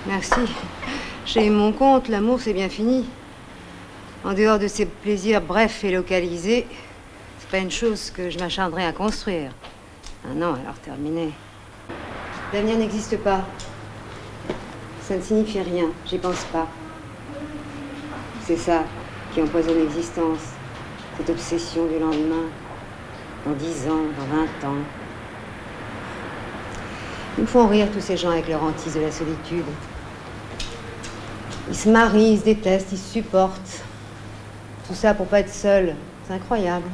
Merci. J'ai eu mon compte, l'amour c'est bien fini. En dehors de ces plaisirs brefs et localisés, c'est pas une chose que je m'acharnerais à construire. Ah non, alors terminé. L'avenir n'existe pas. Ça ne signifie rien, j'y pense pas. C'est ça qui empoisonne l'existence, cette obsession du lendemain. Dans 10 ans, dans 20 ans. Ils me font rire tous ces gens avec leur hantise de la solitude. Ils se marient, ils se détestent, ils se supportent. Tout ça pour pas être seul. C'est incroyable.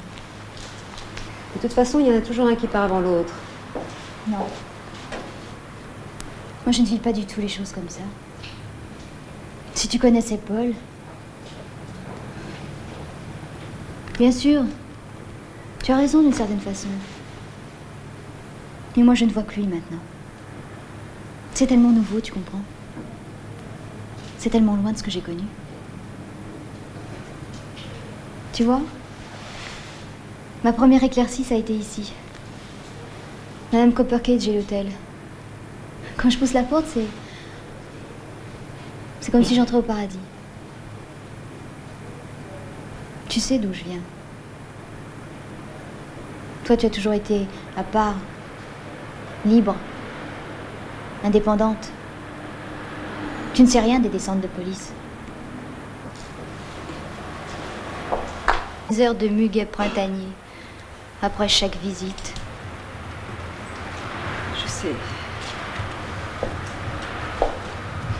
De toute façon, il y en a toujours un qui part avant l'autre. Non. Moi, je ne vis pas du tout les choses comme ça. Si tu connaissais Paul... Bien sûr, tu as raison d'une certaine façon. Mais moi, je ne vois que lui maintenant. C'est tellement nouveau, tu comprends? C'est tellement loin de ce que j'ai connu. Tu vois, ma première éclaircie, ça a été ici. Madame Coppercage et l'hôtel. Quand je pousse la porte, c'est comme si j'entrais au paradis. Tu sais d'où je viens. Toi, tu as toujours été à part, libre, indépendante. Tu ne sais rien des descentes de police. Des heures de muguet printanier, après chaque visite. Je sais.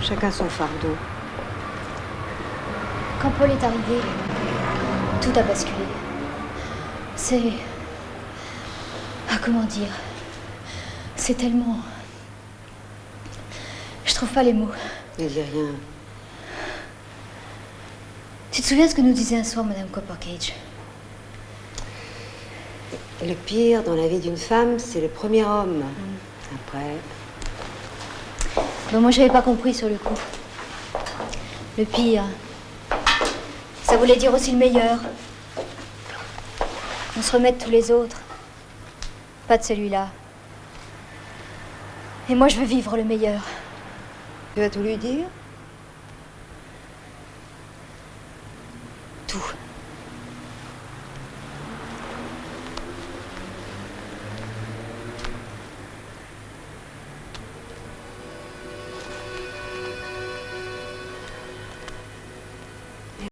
Chacun son fardeau. Quand Paul est arrivé, tout a basculé. C'est... Ah, comment dire? C'est tellement... Je trouve pas les mots. Ne dis rien. Tu te souviens ce que nous disait un soir Madame Coppercage? Le pire dans la vie d'une femme, c'est le premier homme. Après... Bon, moi, j'avais pas compris sur le coup. Le pire, ça voulait dire aussi le meilleur. On se remet de tous les autres. Pas de celui-là. Et moi, je veux vivre le meilleur. Tu vas tout lui dire?